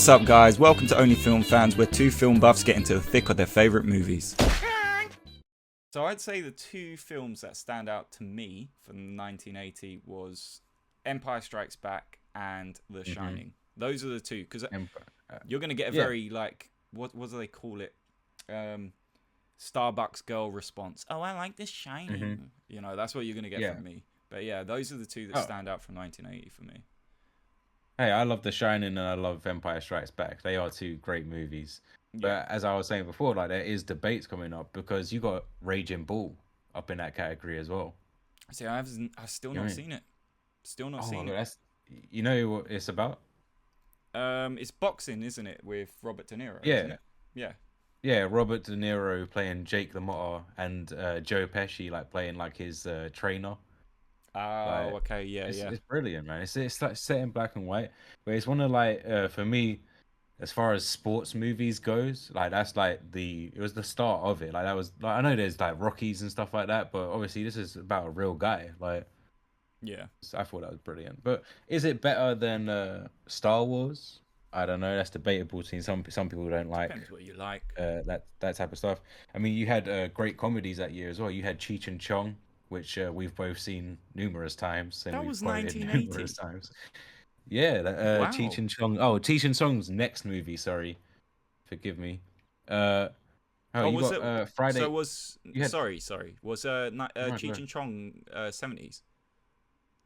What's up, guys? Welcome to Only Film Fans, where two film buffs get into the thick of their favourite movies. So I'd say the two films that stand out to me from 1980 was Empire Strikes Back and The Shining. Those are the two, because you're going to get a very, what do they call it? Starbucks girl response. Oh, I like The Shining. You know, that's what you're going to get from me. But yeah, those are the two that stand out from 1980 for me. Hey, I love The Shining and I love Empire Strikes Back. They are two great movies. But as I was saying before, like there is debates coming up because you got Raging Bull up in that category as well. See, I've still not seen it. Still not seen it. That's, you know what it's about? It's boxing, isn't it, with Robert De Niro? Yeah. Isn't it? Yeah. Yeah, Robert De Niro playing Jake the Motter and Joe Pesci like playing like his trainer. Oh, okay, It's brilliant, man. It's like set in black and white, but it's one of like for me, as far as sports movies goes, like that's like it was the start of it. Like that was like I know there's like Rockies and stuff like that, but obviously this is about a real guy. Like I thought that was brilliant. But is it better than Star Wars? I don't know. That's debatable. Some people don't like. Depends what you like. That type of stuff. I mean, you had great comedies that year as well. You had Cheech and Chong, which we've both seen numerous times, and That we've was quoted 1980. numerous times. Yeah, Wow. Cheech and Chong. Oh, Cheech and Chong's next movie. Sorry, forgive me. You was got it Friday. So was sorry. Was Cheech Right. and Chong 70s?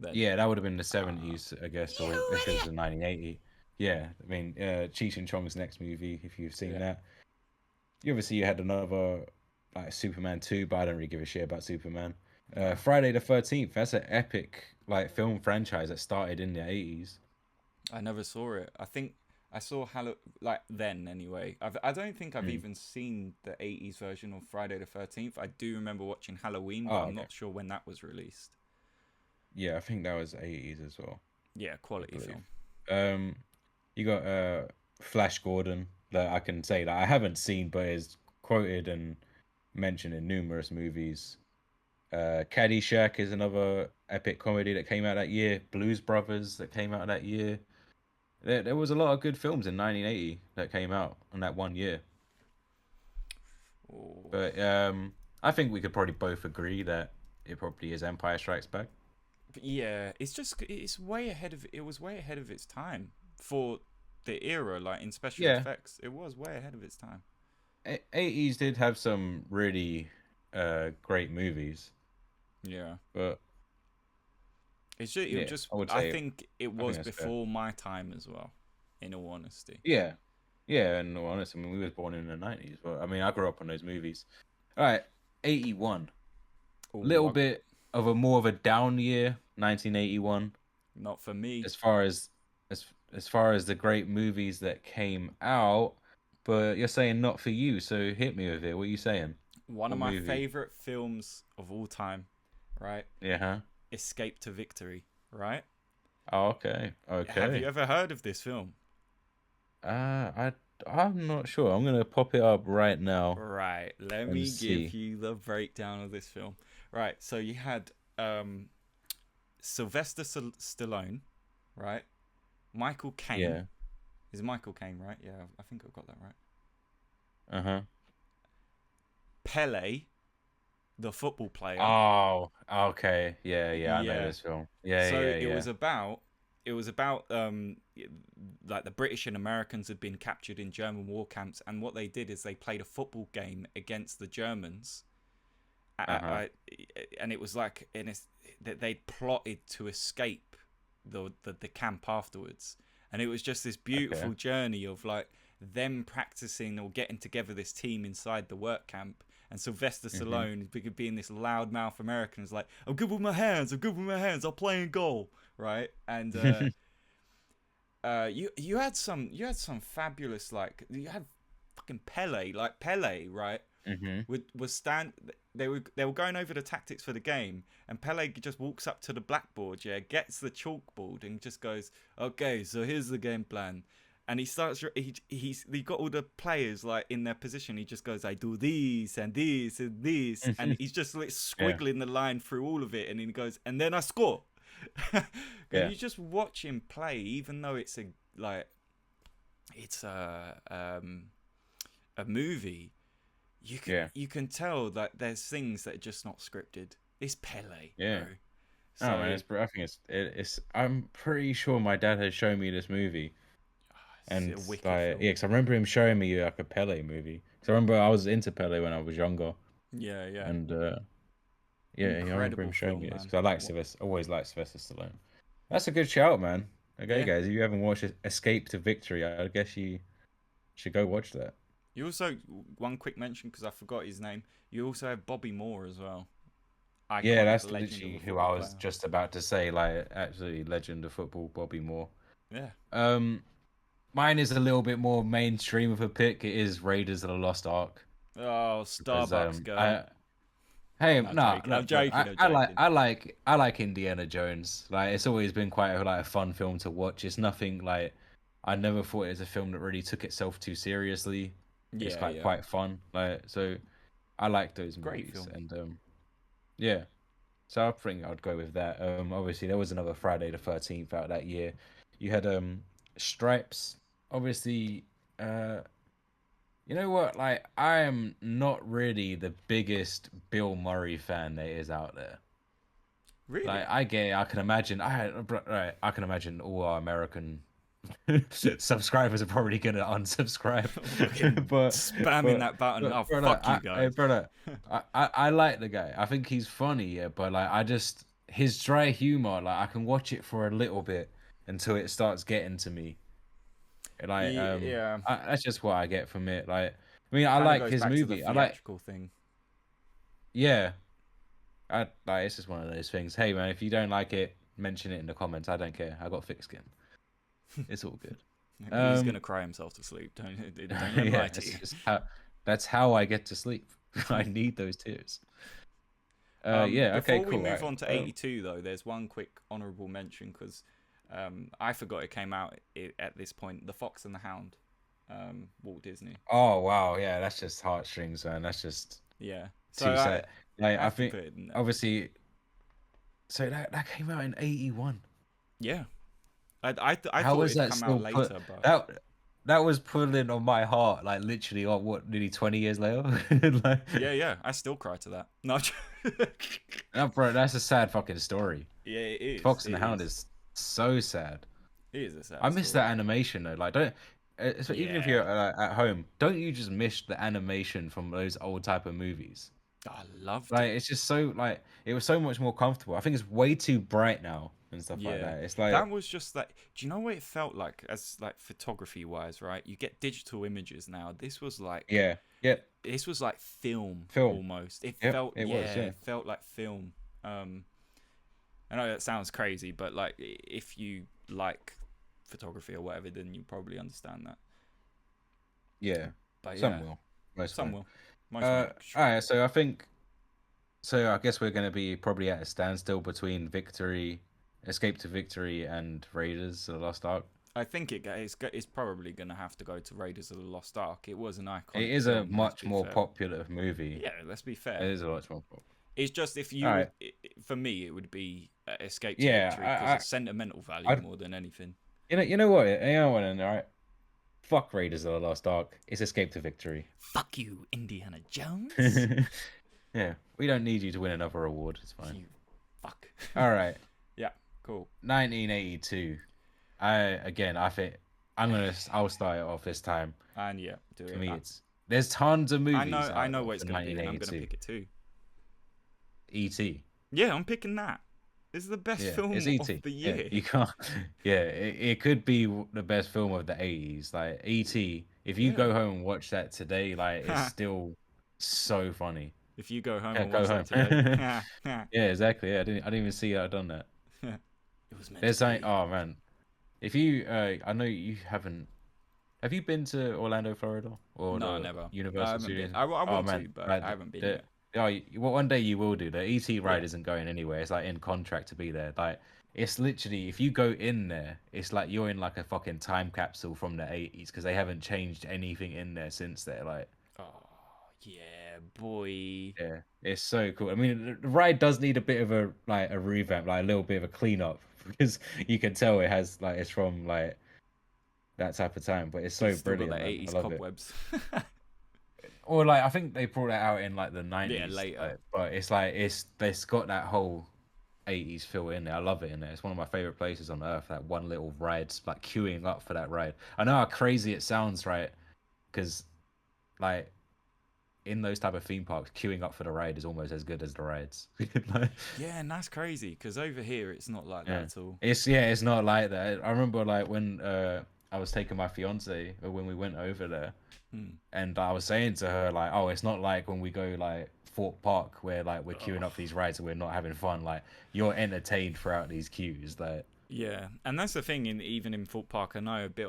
Then Yeah, that would have been the 70s, I guess, or if it was in 1980. Yeah, I mean, Cheech and Chong's next movie, if you've seen that. You had another like Superman 2, but I don't really give a shit about Superman. Friday the 13th, that's an epic like film franchise that started in the 80s. I never saw it. I think I saw then anyway. I don't think I've even seen the 80s version of Friday the 13th. I do remember watching Halloween, but I'm not sure when that was released. Yeah, I think that was 80s as well. Yeah, quality film. You got Flash Gordon that I can say that I haven't seen, but is quoted and mentioned in numerous movies. Caddyshack is another epic comedy that came out that year. Blues Brothers that came out that year. There was a lot of good films in 1980 that came out in that one year. Oh. But I think we could probably both agree that it probably is Empire Strikes Back. Yeah, it was way ahead of its time for the era, like in special effects. It was way ahead of its time. 80s did have some really great movies. Yeah. But I think it was before my time as well, in all honesty. Yeah, in all honesty, I mean, we was born in the 90s, but I mean, I grew up on those movies. All right, 81. Little bit of a more of a down year, 1981. Not for me. As far as the great movies that came out, but you're saying not for you, so hit me with it. What are you saying? One of my favorite films of all time, right? Yeah. Escape to Victory, right? Oh, okay. Have you ever heard of this film? I'm not sure. I'm gonna pop it up right now. Right. Let me give you the breakdown of this film. Right. So you had Sylvester Stallone, right? Michael Caine. Yeah. Is Michael Caine, right? Yeah, I think I've got that right. Uh-huh. Pele, the football player. Oh, okay. Yeah, I know this film. So it was about like the British and Americans had been captured in German war camps, and what they did is they played a football game against the Germans. And it was like that they'd plotted to escape the camp afterwards, and it was just this beautiful journey of like them practicing or getting together this team inside the work camp. And Sylvester Stallone being this loudmouth American is like, I'm good with my hands, I'll play in goal, right? And you had some fabulous, like, you had fucking Pele, right? They were going over the tactics for the game, and Pele just walks up to the blackboard, gets the chalkboard and just goes, okay, so here's the game plan. And he starts. He got all the players like in their position. He just goes, "I do this and this and this," and he's just like squiggling the line through all of it. And then he goes, "And then I score." And you just watch him play, even though it's it's a movie, Yeah, you can tell that there's things that are just not scripted. It's Pele, bro. yeah. Oh man, So I think it's. I'm pretty sure my dad has shown me this movie, it's and a wicked like, yeah, film. 'cause I remember him showing me like a Pele movie. 'Cause I remember I was into Pele when I was younger, Yeah, yeah. and yeah, I remember him Incredible showing me film, this man. because I like What? Sylvester, always liked Sylvester Stallone. That's a good shout, man. Okay, Yeah. guys, if you haven't watched Escape to Victory, I guess you should go watch that. You also, one quick mention because I forgot his name. You also have Bobby Moore as well, Yeah, iconic that's legend of literally a who football I was player. just about to say. Like, absolutely legend of football, Bobby Moore. Yeah. Um, Mine is a little bit more mainstream of a pick. It is Raiders of the Lost Ark Oh, because Starbucks girl. I hey No, nah joking. no I'm bro, joking. I'm joking. I like Indiana Jones. Like, it's always been quite like a fun film to watch. It's nothing like, I never thought it was a film that really took itself too seriously. It's Yeah, like yeah. quite fun. Like, so I like those Great movies, film. and yeah. So I think I'd go with that. Obviously there was another Friday the 13th out that year. You had Stripes. Obviously, uh, you know what? Like, I am not really the biggest Bill Murray fan there is out there. Like, Really? I get it. I can imagine. Right, I can imagine all our American subscribers are probably gonna unsubscribe. Fucking but spamming but that button. Oh, brother, fuck you guys. brother, I like the guy. I think he's funny, yeah. But like, I just, his dry humor, like, I can watch it for a little bit until it starts getting to me. Like, Yeah. that's just what I get from it. Like, I mean, I Kind of like goes his back to the movie. I like, theatrical thing. yeah. I like, it's just one of those things. Hey man, if you don't like it, mention it in the comments. I don't care. I got thick skin. It's all good. He's gonna Um, cry himself to sleep. Don't let him lie yeah, to you. that's how I get to sleep. I need those tears. Yeah, okay, Before we cool. move Right. on to 82, though, there's one quick honourable mention because I forgot it came out at this point. The Fox and the Hound, Walt Disney. Oh wow, yeah, that's just heartstrings, man. That's just Yeah. So too sad. Like, I I have to think, put it in there. obviously, so that came out in 81. Yeah. I How thought was it'd that come out still put later, but that that was pulling on my heart, like, literally, what, nearly 20 years later? Like, yeah, yeah, I still cry to that. No, no, bro, that's a sad fucking story. yeah, it is. Fox and It the Hound is. is so sad. It is a I sad miss story. that animation though. Like, don't so even if you're Yeah. at home, don't you just miss the animation from those old type of movies? I loved Like, it. it's just so, like, it was so much more comfortable. I think it's way too bright now and stuff like Yeah, that. It's like, that was just like. Do you know what it felt like as like photography wise? Right, you get digital images now. yeah, yeah, This was like film film. almost. It Yep, felt it was. Yeah, it felt like film. Um, I know that sounds crazy, but like if you like photography or whatever, then you probably understand that. yeah. But Some yeah, will, most some won't. will, most won't. All right. So I think, so I guess we're gonna be probably at a standstill between Victory, Escape to Victory, and Raiders of the Lost Ark. I think it's probably gonna have to go to Raiders of the Lost Ark. It was an It iconic is a film. Let's much be more fair. popular movie. Yeah, let's be It fair. is a much more popular. It's just if All you right. would, for me, it would be Escape to Yeah, Victory because it's sentimental value I, more than anything. you know what? You know what? All right. Fuck Raiders of the Lost Ark. It's Escape to Victory. Fuck you, Indiana Jones. Yeah, we don't need you to win another award. It's fine. You fuck. All right. Yeah, cool. 1982. I think I'll start it off this time. And yeah, do For it. me, there's tons of movies I out know there what it's for gonna be, and I'm gonna 1982. pick it too. E.T. Yeah, I'm picking that. This is the best Yeah, it's film of E.T. the Yeah, year. you can't. Yeah, it could be the best film of the 80s. Like, E.T. If you Yeah. go home and watch that today, like, it's still so funny. If you go home Yeah, and go watch that home. today, Yeah, exactly. Yeah, I didn't even see I'd done that. it was meant to There's like, be. oh man, if you, I know you haven't. Have you been to Orlando, Florida, or No, the never. I Universal haven't been. Studios? I Oh want man, to, but right, I haven't been yet. well, one day you will do. The ET ride Yeah. isn't going anywhere. It's like in contract to be there. Like, it's literally, if you go in there, it's like you're in like a fucking time capsule from the 80s because they haven't changed anything in there since there. Like, Oh, yeah, boy. yeah, it's so cool. I mean, the ride does need a bit of a revamp, like a little bit of a cleanup because you can tell it has, like, it's from like that type of time. But it's He's so still got brilliant, the man. I 80s love it. cobwebs. Or like I think they brought it out in like the Yeah, 90s, later. but it's got that whole 80s feel in there. I love it in there. It's one of my favorite places on earth. That one little ride, like queuing up for that ride. I know how crazy it sounds, right? Because like in those type of theme parks, queuing up for the ride is almost as good as the rides. Like, Yeah, and that's crazy because over here it's not like that yeah, at all. it's not like that. I remember like when I was taking my fiance when we went over there, Hmm. and I was saying to her like, oh, it's not like when we go like Fort Park where like we're queuing Oh, up for these rides and we're not having fun. Like you're entertained throughout these queues. Like yeah, and that's the thing. In even in Fort Park, I know a bit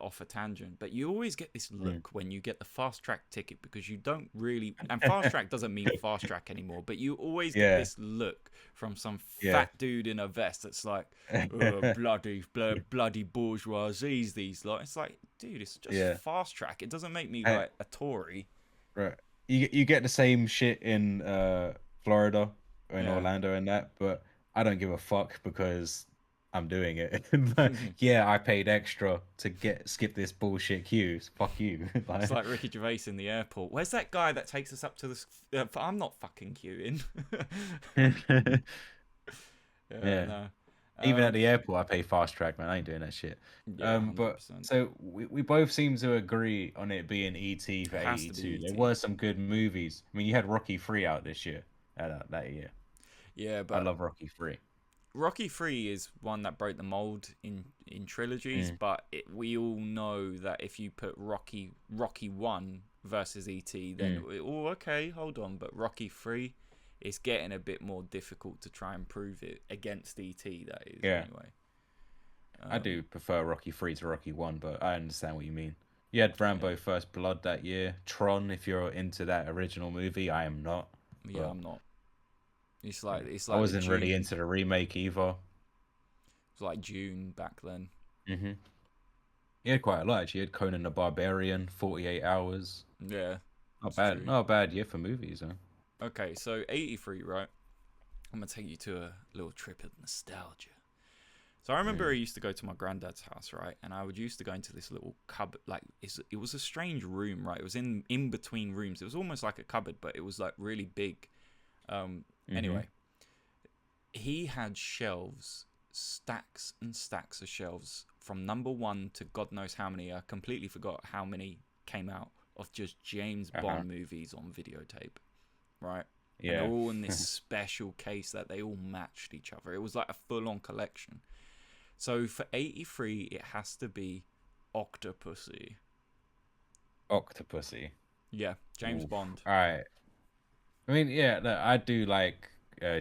off a tangent, but you always get this mm. look when you get the fast track ticket because you don't really. And fast track doesn't mean fast track anymore, but you always get Yeah, this look from some yeah. fat dude in a vest that's like, bloody bourgeoisies. These like, it's like, dude, it's just Yeah. fast track. It doesn't make me I- like a Tory. right. You get the same shit in Florida or in Yeah. Orlando and that, but I don't give a fuck because I'm doing it. Like, yeah, I paid extra to get skip this bullshit queues. Fuck you. It's Like, like Ricky Gervais in the airport. Where's that guy that takes us up to the? I'm not fucking queuing. Yeah, yeah. no. Even at Um, the airport, I pay fast track, man. I ain't doing that shit. yeah, hundred But percent. so we both seem to agree on it being ET for Has to be 82. There ET. were some good movies. I mean, you had Rocky 3 out this year, that year. Yeah, I but love Rocky 3. Rocky 3 is one that broke the mold in trilogies. Mm, But we all know that if you put Rocky 1 versus ET, then mm. oh, okay, hold on. But Rocky 3, it's getting a bit more difficult to try and prove it against ET. That is Yeah, anyway. I do Um, prefer Rocky 3 to Rocky 1, but I understand what you mean. You had yeah, Rambo First Blood that year. Tron, if you're into that original movie, I am not. yeah, But I'm not. yeah. It's I like the wasn't really June. into the remake either. It's like June back then. Hmm. He had quite a lot, actually. He had Conan the Barbarian, 48 Hours. Yeah, Not it's bad. true. Not a bad year for movies, huh? Okay, so 83, right? I'm gonna take you to a little trip of nostalgia. So I remember I Mm, used to go to my granddad's house, right? And I would used to go into this little cupboard, like it was a strange room, right? It was in between rooms. It was almost like a cupboard, but it was like really big. mm-hmm. Anyway, he had shelves, stacks and stacks of shelves from number one to God knows how many. I completely forgot how many came out of just James Uh-huh. Bond movies on videotape, right? And they're Yeah. all in this special case that they all matched each other. It was like a full-on collection. So for 83, it has to be Octopussy. Octopussy. Yeah, James Oof. Bond. All right. I mean, yeah, look, I do like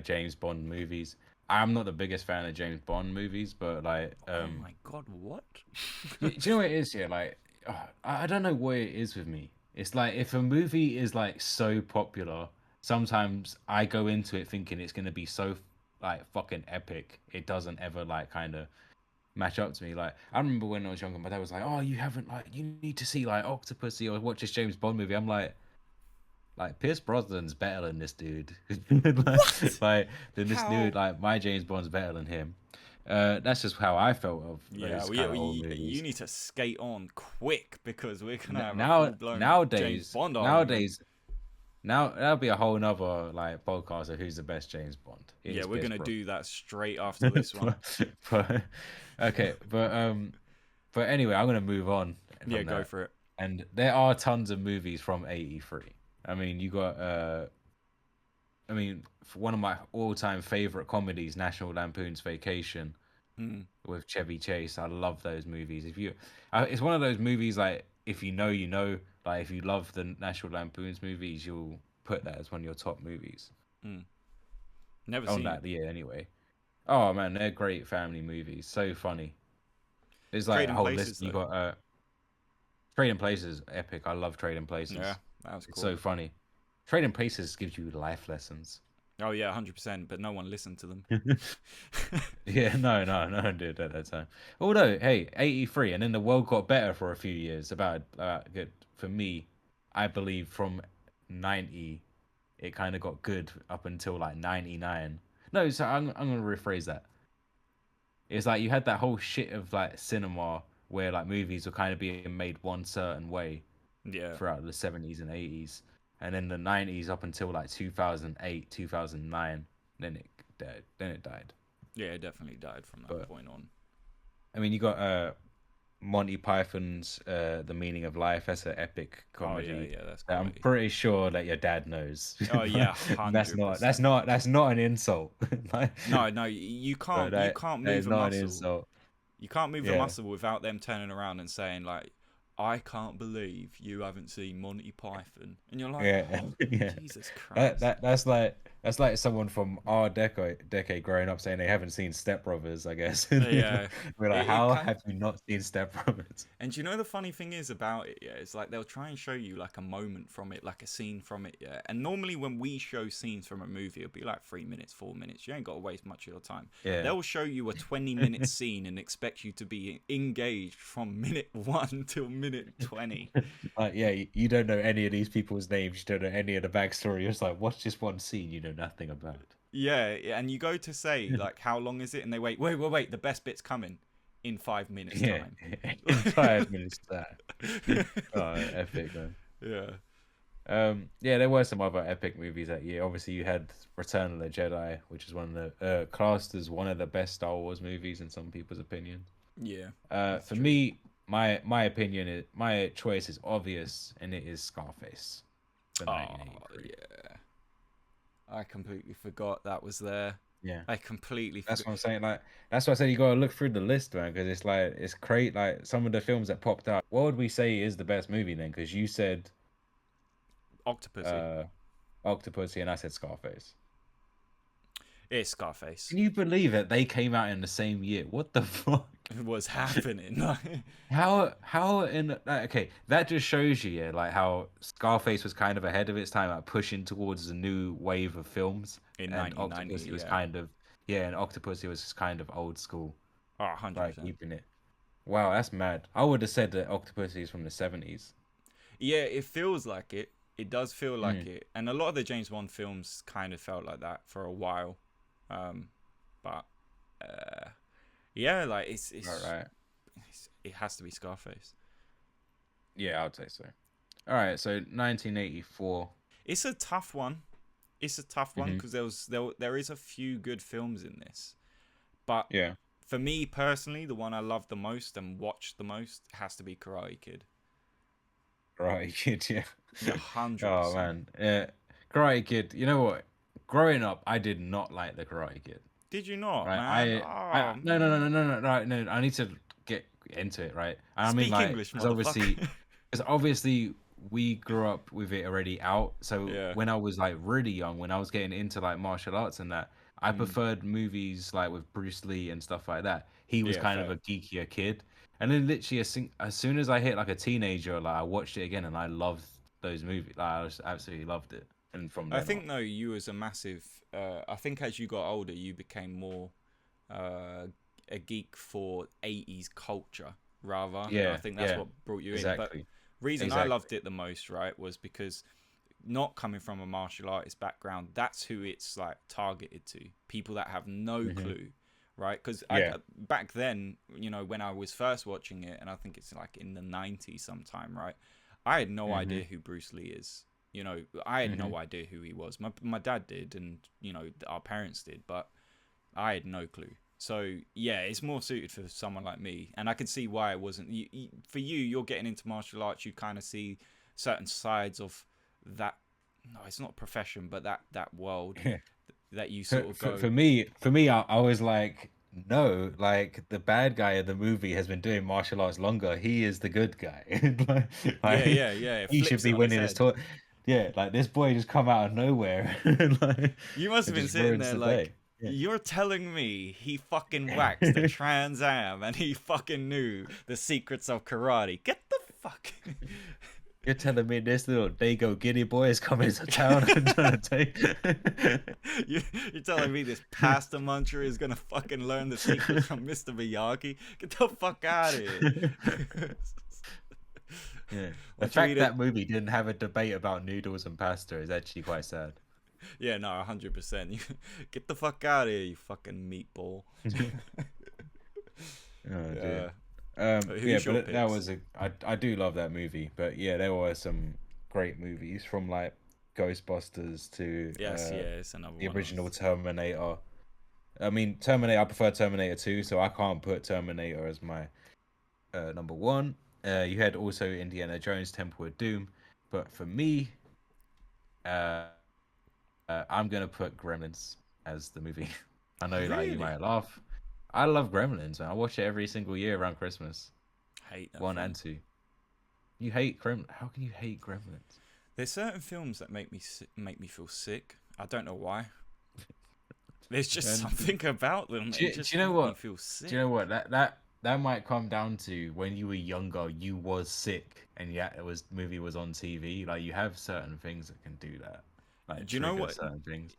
James Bond movies. I'm not the biggest fan of James Bond movies, but like, Oh my God, what? do you know what it is here? Like, I don't know what it is with me. It's like if a movie is like so popular, sometimes I go into it thinking it's gonna be so like fucking epic. It doesn't ever like kind of match up to me. Like, I remember when I was younger, my dad was like, "Oh, you haven't like you need to see like Octopussy or watch this James Bond movie." I'm like Pierce Brosnan's better than this dude. What? like than this dude. How? Like my James Bond's better than him. That's just how I felt of Yeah, those kind of old you movies. need to skate on quick because we're gonna have a Now full-blown James nowadays Bond argument. nowadays now that'll be a whole nother like podcast of who's the best James Bond. It Yeah, is we're Pierce gonna Brosnan. do that straight after this one. but, okay, but anyway, I'm gonna move on Yeah, from go that. for it. And there are tons of movies from '83. I mean, you got I mean, for one of my all-time favorite comedies, National Lampoon's Vacation Mm. with Chevy Chase. I love those movies. It's one of those movies like if you know, you know. Like if you love the National Lampoon's movies, you'll put that as one of your top movies Mm. Never on seen it. that year anyway. Oh man, they're great family movies. So funny. There's like a Trading whole list. Places You though. got Trading Places, epic. I love Trading Yeah, Places. that was It's cool. so funny. Trading Places gives you life lessons. Oh yeah, 100%. But no one listened to them. Yeah, no one did at that time. Although, hey, 83, and then the world got better for a few years. About good for me, I believe from 90, it kind of got good up until like 99. No, so I'm gonna rephrase that. It's like you had that whole shit of like cinema where like movies were kind of being made one certain way Yeah. throughout the 70s and 80s, and then the 90s up until like 2008, 2009, then it died. Yeah, it definitely died from that But point on. I mean, you got Monty Python's The Meaning of Life. That's an epic Oh yeah, comedy yeah, that's that I'm quality. pretty sure that your dad knows. Oh yeah, That's not 100%. that's not an insult. Like, No, no, you but can't. You can't that is move a not an muscle. insult. You can't move a Yeah. muscle without them turning around and saying like, "I can't believe you haven't seen Monty Python," and you're like, Yeah, "Oh, yeah. Jesus Christ!" That's like someone from our decade growing up saying they haven't seen Step Brothers, I guess. Yeah, We're like, it how kind. have you not seen Step Brothers? And do you know the funny thing is about it? Yeah, it's like they'll try and show you like a moment from it, like a scene from it. Yeah, and normally when we show scenes from a movie, it'll be like 3 minutes, 4 minutes. You ain't got to waste much of your time. Yeah. They'll show you a 20-minute scene and expect you to be engaged from minute 1 till minute 20. Yeah, you don't know any of these people's names. You don't know any of the backstory. It's like, what's this one scene you know nothing about? Yeah, and you go to say like, how long is it? And they wait. The best bit's coming in 5 minutes Yeah, time. in 5 minutes time. Oh, epic, man. Yeah. Yeah, there were some other epic movies that year. Obviously, you had Return of the Jedi, which is one of the classed as one of the best Star Wars movies in some people's opinions. Yeah. For me, my opinion is my choice is obvious, and it is Scarface for Oh 1983. yeah. I completely forgot that was there. Yeah, I completely that's forgot. what I'm saying. Like, that's why I said you gotta look through the list, man, because it's like it's great. Like some of the films that popped out. What would we say is the best movie then? Because you said Octopussy. Octopussy, and I said Scarface. It's Scarface. Can you believe it? They came out in the same year. What the fuck? What's happening? How in okay, that just shows you, yeah, like how Scarface was kind of ahead of its time, like pushing towards a new wave of films, In and 1990, Octopussy was yeah. kind of and Octopussy was kind of old school, Oh, like 100%. keeping it. Wow, that's mad. I would have said that Octopussy is from the 70s. Yeah, it feels like it. It does feel like Mm. it. And a lot of the James Bond films kind of felt like that for a while. But yeah, like it's Right. it has to be Scarface. Yeah, I would say so. All right, so 1984. It's a tough one. It's a tough one Mhm. because there is a few good films in this, but Yeah. for me personally, the one I love the most and watched the most has to be Karate Kid. Karate Kid, yeah. Yeah, 100%. Oh man, yeah. Karate Kid. You know what? Growing up, I did not like the Karate Kid. Did you not, Right? man? I Oh no no no no man. no no right no. I need to get into it, right? And I mean, Speak like, English, because obviously, motherfucker. we grew up with it already out. So Yeah. when I was like really young, when I was getting into like martial arts and that, I Mm. preferred movies like with Bruce Lee and stuff like that. He was Yeah, kind of fair. a geekier kid. And then literally as soon as I hit like a teenager, like I watched it again and I loved those movies. Like I just absolutely loved it. And from I then on, think though you was a massive. I think as you got older, you became more a geek for 80's culture rather. And I yeah, think that's yeah, what brought you in. But exactly, reason I exactly. loved it the most, right, was because not coming from a martial artist background, that's who it's like targeted to. People that have no Hmm. clue, right? Because Yeah. back then, you know, when I was first watching it, and I think it's like in the 90s sometime, right? I had no Hmm. idea who Bruce Lee is. You know, I had Hmm. no idea who he was. My dad did, and you know, our parents did, but I had no clue. So yeah, it's more suited for someone like me, and I can see why it wasn't. For you, you're getting into martial arts. You kind of see certain sides of that. No, it's not a profession, but that world that you sort of go. For me, I was like, no, like the bad guy of the movie has been doing martial arts longer. He is the good guy. Yeah, Like, yeah, yeah. It he should flips it be on its winning his head. tour. Yeah, like this boy just come out of nowhere, like, You must have and been just sitting ruins there the like, day. Yeah. you're telling me he fucking waxed a Trans Am and he fucking knew the secrets of karate. Get the fuck. You're telling me this little Dago Guinea boy is coming to town and trying to take. You're telling me this pasta muncher is gonna fucking learn the secrets from Mr. Miyagi? Get the fuck out of here. Yeah. The What you fact eat it? that movie didn't have a debate about noodles and pasta is actually quite sad. Yeah, no, 100%. You get the fuck out of here, you fucking meatball. Oh Yeah. dear. Yeah, Who's your but that picks? was I do love that movie. But yeah, there were some great movies from like Ghostbusters to Yes, yeah, it's another the one. original Terminator. I mean, Terminator. I prefer Terminator 2, so I can't put Terminator as my number one. You had also Indiana Jones, Temple of Doom, but for me, uh, I'm gonna put Gremlins as the movie. I know, like you Really? might laugh. I love Gremlins, man. I watch it every single year around Christmas, Hate that one and film. two. You hate Gremlins? How can you hate Gremlins? There's certain films that make me feel sick. I don't know why. There's just And something about them that do just you know make me what? feel Do you know sick. what? That might come down to when you were younger, you was sick, and yet it was movie was on TV. Like you have certain things that can do that, like Do you know trigger what? certain things.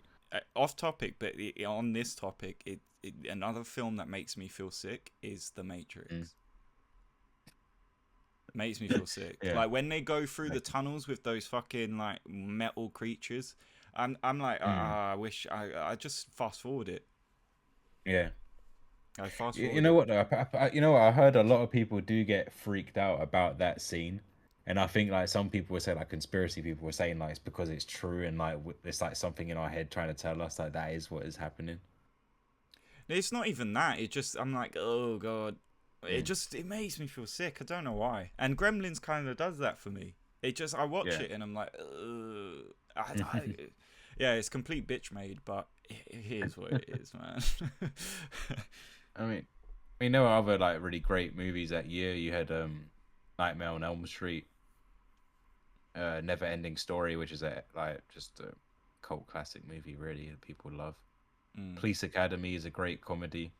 Off topic, but on this topic, another film that makes me feel sick is The Mm. Matrix. Makes me feel sick. Yeah. Like when they go through the Like, tunnels with those fucking like metal creatures. I'm like, mm. I wish I just fast forward it. Yeah. I fast You forward know it. what though? You know what? I heard a lot of people do get freaked out about that scene, and I think like some people would say like conspiracy people were saying like it's because it's true and like it's like something in our head trying to tell us like that is what is happening. It's not even that. It just I'm like, oh god. Mm. It makes me feel sick. I don't know why. And Gremlins kind of does that for me. It just I watch Yeah. it and I'm like, ugh. Yeah, it's complete bitch made, but it is what it is, man. I mean, there were other like really great movies that year. You had Nightmare on Elm Street, Never Ending Story, which is a like just a cult classic movie, really, that people love. Mm. Police Academy is a great comedy.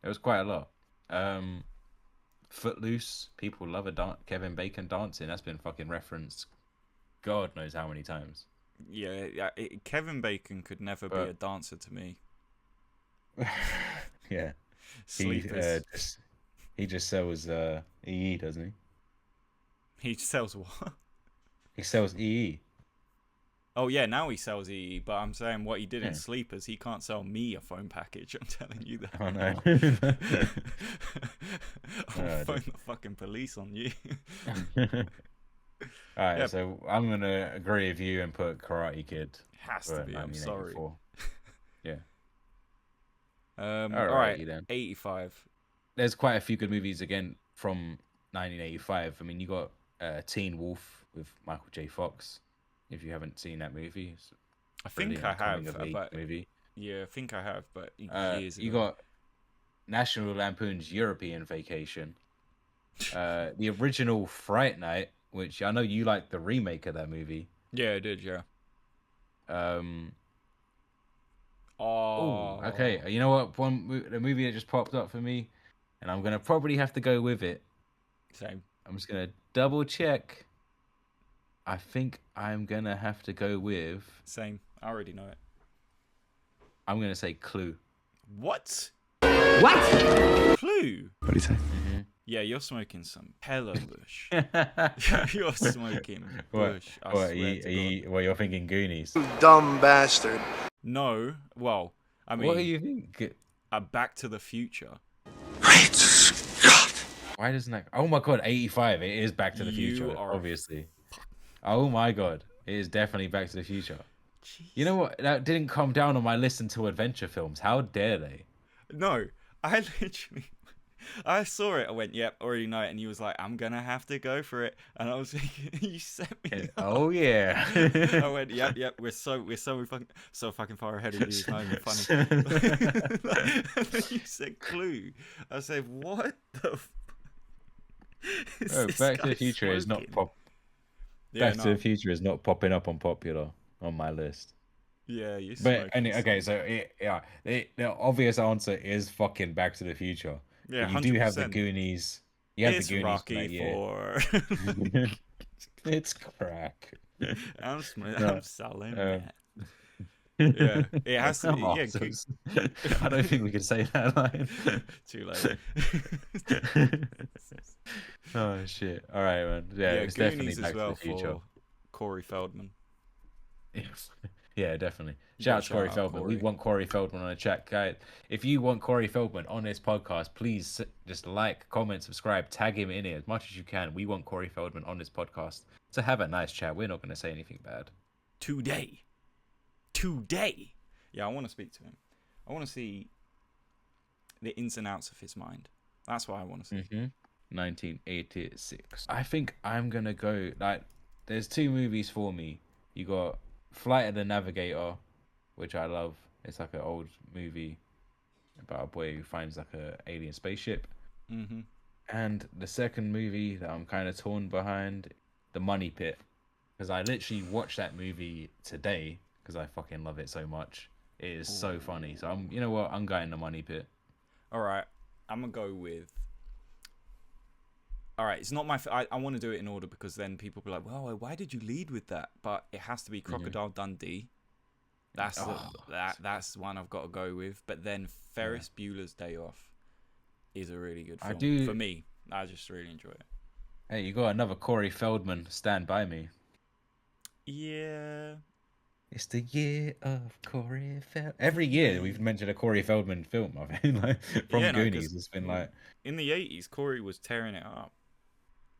It was quite a lot. Um, Footloose, people love Kevin Bacon dancing. That's been fucking referenced, God knows how many times. Yeah, Kevin Bacon could never be But a dancer to me. yeah, he Sleepers. just he just sells EE, doesn't he? He sells what? He sells EE. Oh yeah, now he sells EE, but I'm saying what he did in Yeah. Sleepers, he can't sell me a phone package. I'm telling you Oh that. no. I'll Oh, phone the fucking police on you. All right, Yeah, so I'm gonna agree with you and put Karate Kid has to for be. I'm sorry. 1984. Yeah. All right, Alrighty then. 85. There's quite a few good movies again from 1985. I mean, you got Teen Wolf with Michael J. Fox. If you haven't seen that movie, it's a I think I brilliant coming have, of age but movie. yeah, I think I have, but years You ago. got National Lampoon's European Vacation. The original Fright Night, which I know you like the remake of that movie. Yeah, I did. Yeah. Um, oh, okay. Oh, You know what? The movie that just popped up for me, and I'm gonna probably have to go with it. same. I'm just gonna double check. I think I'm gonna have to go with. Same. I already know it. I'm gonna say Clue. What? What? Clue? What do you say? Yeah, you're smoking some Pella Bush. Mm-hmm. You're smoking Bush. I What? swear to God. Well, you're thinking Goonies. Dumb bastard. No. Well, I What do mean, you think? Back to the Future. Great Scott. Why doesn't that? Oh my God, 85. It is Back to the You Future, are. obviously. Oh my God, it is definitely Back to the Future. You know Jeez. what? That didn't come down on my list until adventure films. How dare they? No, I literally. I saw it. I went, "Yep, already know it." And he was like, "I'm gonna have to go for it." And I was thinking, "You set me up." Oh yeah. I went, "Yep. So fucking far ahead of you. It's not even funny." And then you said Clue. I said, "What the?" Is Oh, this Back to guy the Future is not smoking? pop. Yeah, Back to no. the Future is not popping up on popular on my list. Yeah, you But smoking okay, some. so the obvious answer is fucking Back to the Future. Yeah, But you do have the 100%. Goonies. You have the It's Goonies from Rocky that year. for. It's crack. I'm No, selling um, that. Yeah, it has to be. Oh, Yeah, I don't think we can say that line. too late. Oh shit! All right, man. Yeah, Yeah, it's definitely Goonies as Back to well the Future. for Corey Feldman. Yeah, Yeah, definitely. You Shout gotta out to Corey shout out Feldman. We Corey. want Corey Feldman on a chat, guys. If you want Corey Feldman on this podcast, please just like, comment, subscribe, tag him in it as much as you can. We want Corey Feldman on this podcast to have a nice chat. We're not going to say anything bad. Today. Yeah, I want to speak to him. I want to see the ins and outs of his mind. That's what I want to see. 1986. I think I'm going to go, like, there's two movies for me. You got Flight of the Navigator, which I love. It's like an old movie about a boy who finds like a alien spaceship. Mm-hmm. And the second movie that I'm kind of torn behind, The Money Pit, because I literally watched that movie today because I fucking love it so much. It is so funny. So you know what? I'm going The Money Pit. All right, I'm gonna go with. All right, it's not my. I want to do it in order because then people be like, "Well, why did you lead with that?" But it has to be Crocodile Dundee. That's that's one I've got to go with. But then Ferris Bueller's Day Off is a really good film for me. I just really enjoy it. Hey, you got another Corey Feldman, Stand By Me. Yeah. It's the year of Corey Feldman. Every year we've mentioned a Corey Feldman film. I think, like, from Goonies, it's been like in the 80s, Corey was tearing it up.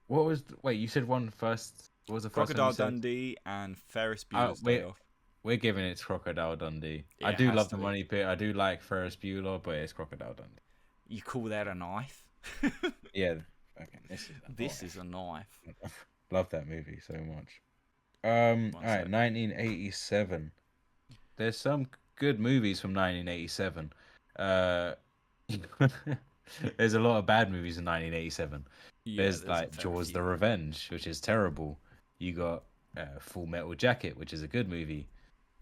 What was? Wait, you said one first. What was the first Crocodile one you said? Dundee and Ferris Bueller's Day Off. We're giving it to Crocodile Dundee. Yeah, I do it love has The to be. Money Pit. I do like Ferris Bueller, but it's Crocodile Dundee. You call that a knife? Yeah. Okay. This is a knife. Love that movie so much. All right, 1987. There's some good movies from 1987. There's a lot of bad movies in 1987. Yeah, There's like Jaws: The Revenge, which is terrible. You got Full Metal Jacket, which is a good movie.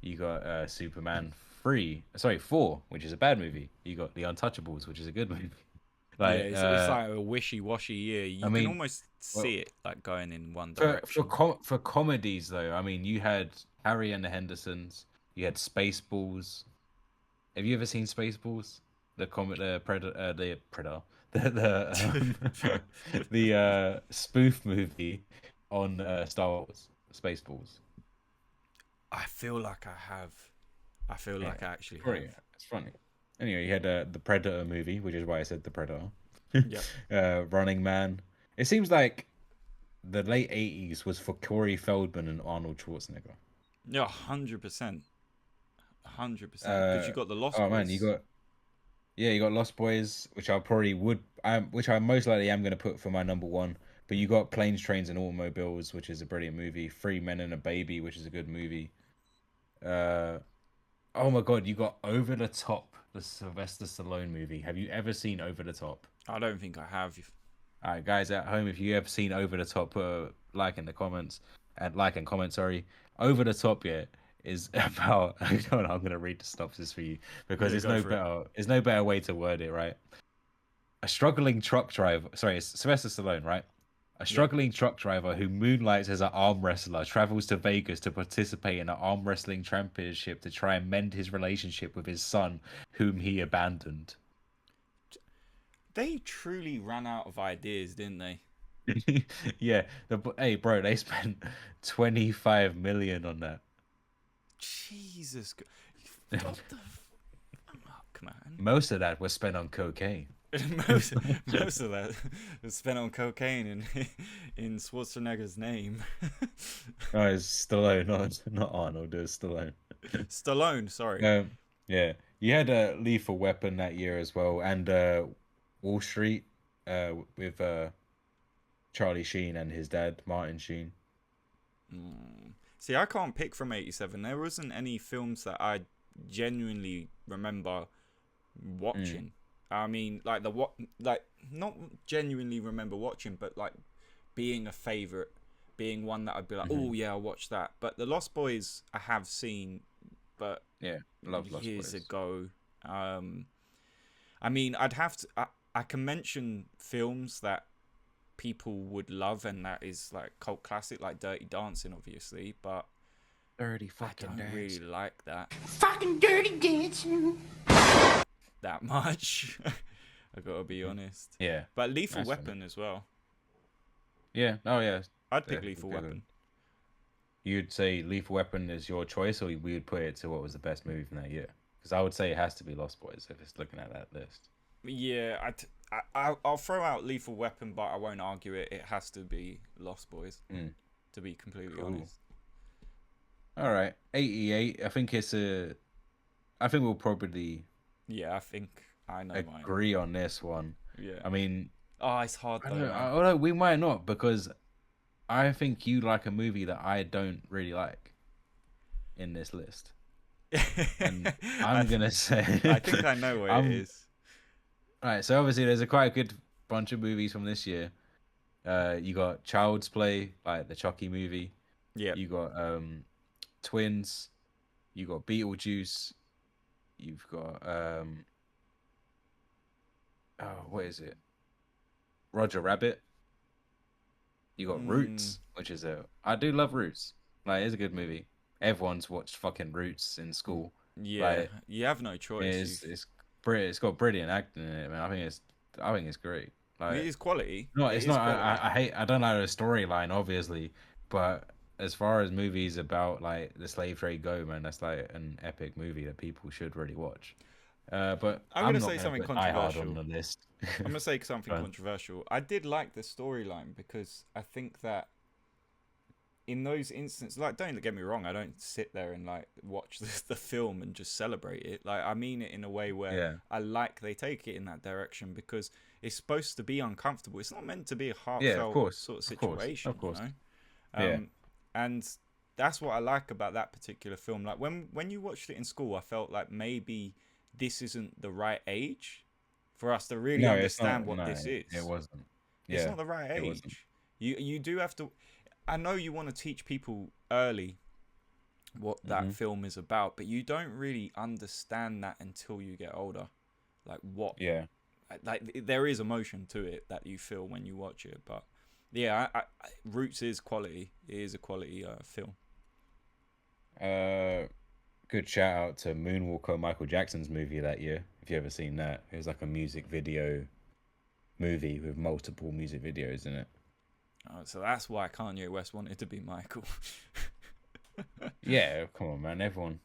You got Superman 4, which is a bad movie. You got The Untouchables, which is a good movie. Like, it's like a wishy-washy year. You can almost see it like going in one direction. For comedies, though, I mean, you had Harry and the Hendersons. You had Spaceballs. Have you ever seen Spaceballs? The spoof movie on Star Wars, Spaceballs. I feel like I have. I feel like I actually have. It's funny. Anyway, you had the Predator movie, which is why I said the Predator. Yep. Running Man. It seems like the late 80s was for Corey Feldman and Arnold Schwarzenegger. Yeah, 100%. 100%. Because you got the Lost Boys. Oh man, you got Lost Boys, which I probably which I most likely am going to put for my number one. But you got Planes, Trains, and Automobiles, which is a brilliant movie. Three Men and a Baby, which is a good movie. Oh my god, you got Over the Top, the Sylvester Stallone movie. Have you ever seen Over the Top? I don't think I have. All right, guys at home, if you have seen Over the Top, put a like in the comments. Sorry. Over the Top, is about. I'm going to read the synopsis for you because there's no better way to word it, right? A struggling truck driver. Sorry, it's Sylvester Stallone, right? A struggling truck driver who moonlights as an arm wrestler travels to Vegas to participate in an arm wrestling championship to try and mend his relationship with his son, whom he abandoned. They truly ran out of ideas, didn't they? Yeah. Hey, bro, they spent 25 million on that. Jesus. What the fuck, man? Most of that was spent on cocaine. most of that was spent on cocaine in Schwarzenegger's name. Oh, it's Stallone, not Arnold. It's Stallone. Stallone, sorry. Yeah, you had a Lethal Weapon that year as well, and Wall Street, with Charlie Sheen and his dad Martin Sheen. See, I can't pick from 87. There wasn't any films that I genuinely remember watching. I mean, like not genuinely remember watching, but like being a favorite, being one that I'd be like, oh yeah, I'll watch that. But the Lost Boys I have seen, but love Lost years Boys. ago. I mean, I'd have to. I can mention films that people would love, and that is like cult classic, like Dirty Dancing, obviously. But Dirty I fucking don't really like that. Fucking Dirty Dancing. That much. I gotta be honest. Yeah. But Lethal Weapon as well. Yeah. Oh yeah. I'd pick Lethal Weapon. you'd say Lethal Weapon is your choice, or we would put it to what was the best movie from that year? Because I would say it has to be Lost Boys if it's looking at that list. Yeah, I'll throw out Lethal Weapon, but I won't argue it. It has to be Lost Boys, to be completely honest. All right, 88. I think we'll probably. Yeah, I think I know mine. Agree on this one. Yeah. I mean, it's hard though. Although we might not, because I think you like a movie that I don't really like in this list. And I'm gonna say I think I know what it is. Alright, so obviously there's a quite good bunch of movies from this year. You got Child's Play, like the Chucky movie. Yeah. You got Twins. You got Beetlejuice. You've got what is it? Roger Rabbit. You got Roots, which is I do love Roots. Like, it's a good movie. Everyone's watched fucking Roots in school. Yeah, like, you have no choice. It's got brilliant acting in it, man. I think it's great. Like, it is quality. No, it's not. I don't know the storyline, obviously, but as far as movies about like the slave trade go, man, that's like an epic movie that people should really watch. But I'm gonna say something controversial on the list. I'm gonna say something controversial. I did like the storyline because I think that in those instances, like, don't get me wrong, I don't sit there and like watch the film and just celebrate it. Like, I mean it in a way where I like they take it in that direction, because it's supposed to be uncomfortable. It's not meant to be a heartfelt sort of situation, of course. You know? And that's what I like about that particular film. Like, when you watched it in school, I felt like maybe this isn't the right age for us to really understand what this is. It wasn't. It's not the right age. You do have to. I know you want to teach people early what that film is about, but you don't really understand that until you get older. Like, what? Yeah. Like, there is emotion to it that you feel when you watch it, but yeah, Roots is quality. It is a quality film. Good shout out to Moonwalker, Michael Jackson's movie that year. If you ever seen that, it was like a music video movie with multiple music videos in it. Oh, so that's why Kanye West wanted to be Michael. Yeah, come on, man.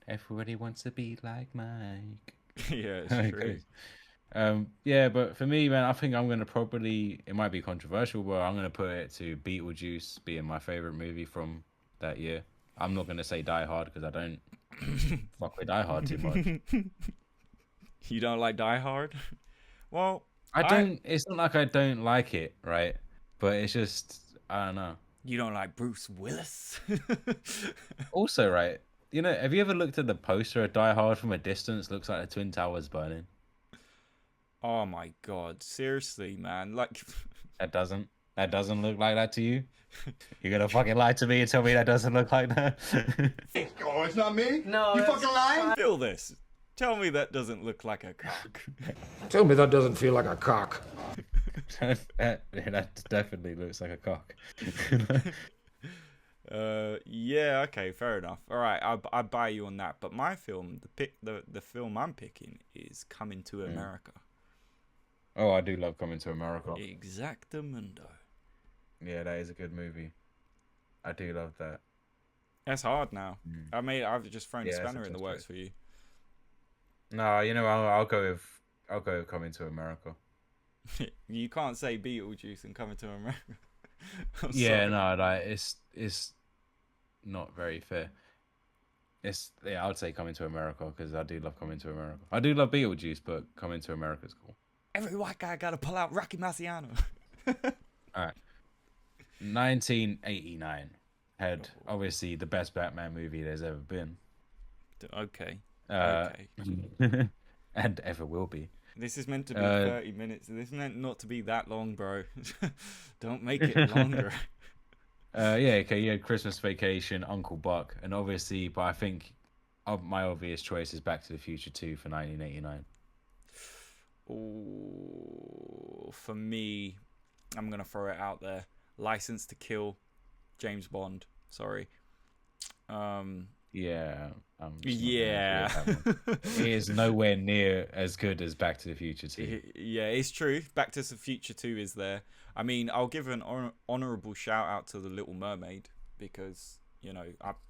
Everybody wants to be like Mike. Yeah, it's true. Yeah, but for me, man, I think I'm gonna probably, it might be controversial, but I'm gonna put it to Beetlejuice being my favorite movie from that year. I'm not gonna say Die Hard because I don't fuck with Die Hard too much. You don't like Die Hard? Well, I don't. It's not like I don't like it, right? But it's just, I don't know. You don't like Bruce Willis? Also, right? You know, have you ever looked at the poster of Die Hard from a distance? Looks like the Twin Towers burning. Oh my god! Seriously, man! Like, that doesn't look like that to you? You're gonna fucking lie to me and tell me that doesn't look like that? Oh, it's not me? No, You fucking lying? feel this. Tell me that doesn't look like a cock. Tell me that doesn't feel like a cock. that definitely looks like a cock. Yeah, okay, fair enough. All right, I buy you on that. But my film, the film I'm picking is Coming to America. Oh, I do love Coming to America. Exactamundo. Yeah, that is a good movie. I do love that. That's hard now. I've just thrown a spanner in the works for you. No, you know, I'll go with Coming to America. You can't say Beetlejuice and Coming to America. Yeah, no, like it's not very fair. I would say Coming to America because I do love Coming to America. I do love Beetlejuice, but Coming to America is cool. Every white guy gotta pull out Rocky Marciano. All right, 1989 had obviously the best Batman movie there's ever been. Okay. And ever will be. This is meant to be 30 minutes. This is meant not to be that long, bro. Don't make it longer. Yeah, okay, you had Christmas Vacation, Uncle Buck, and obviously, but I think my obvious choice is Back to the Future 2 for 1989. Oh, for me, I'm going to throw it out there. License to Kill, James Bond. Sorry. Yeah. Yeah. It is nowhere near as good as Back to the Future 2. Yeah, it's true. Back to the Future 2 is there. I mean, I'll give an honourable shout out to The Little Mermaid because, You know,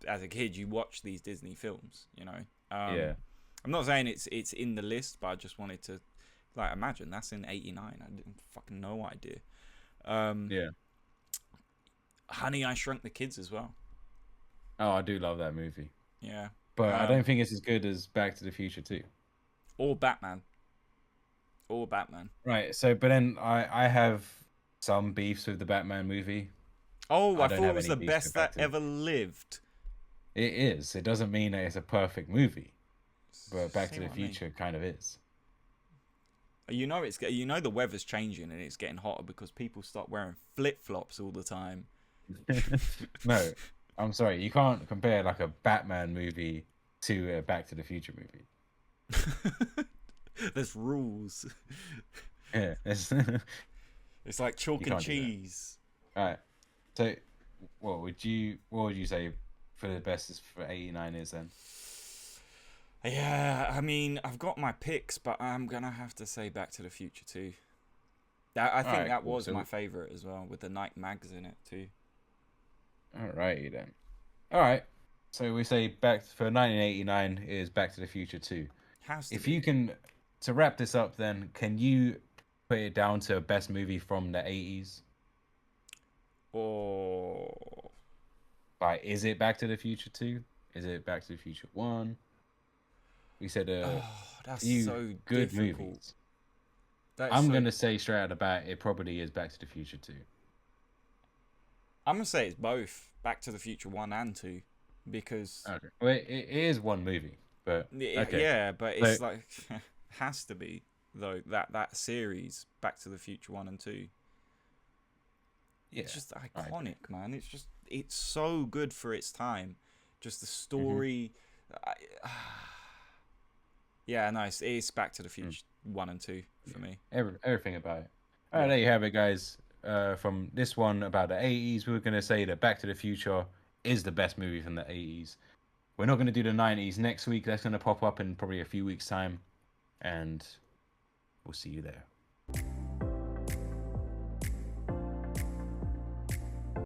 as a kid, you watch these Disney films. You know, Yeah. I'm not saying it's in the list, but I just wanted to like imagine that's in '89. I didn't fucking no idea. Yeah. Honey, I Shrunk the Kids as well. Oh, I do love that movie, Yeah, but I don't think it's as good as Back to the Future 2. or Batman. Or Batman. Right. So, but then I have some beefs with the Batman movie. Oh, I don't thought it have was any the beefs best with that Back to- ever lived. It is. It doesn't mean that it's a perfect movie, but Back See to the what I mean? Future kind of is. You know the weather's changing and it's getting hotter because people start wearing flip-flops all the time. No, I'm sorry. You can't compare like a Batman movie to a Back to the Future movie. There's rules. Yeah. It's... It's like chalk You and can't do that. cheese. All right. So, what would you say for the best is for '89 is then? Yeah, I mean, I've got my picks, but I'm gonna have to say Back to the Future too. I think Alright, that cool. was So- my favorite as well, with the night mags in it too. Alrighty then. All right. So we say back for 1989 is Back to the Future 2. Has to If be. you can, to wrap this up, then can you put it down to a best movie from the 80s? Or Like, is it Back to the Future 2? Is it Back to the Future 1? We said that's few so good difficult. movies. That's I'm so- gonna say straight out the bat, it probably is Back to the Future 2. I'm gonna say it's both Back to the Future 1 and 2, because Okay. Well, it is one movie, but okay. yeah, but it's So- like has to be though that series Back to the Future 1 and 2. Yeah. It's just iconic, man. It's so good for its time. Just the Mm-hmm. story. Yeah, nice. It's Back to the Future 1 and 2 for me. Everything about it. All right, there you have it, guys. From this one about the 80s, we were going to say that Back to the Future is the best movie from the 80s. We're not going to do the 90s next week. That's going to pop up in probably a few weeks' time. And we'll see you there.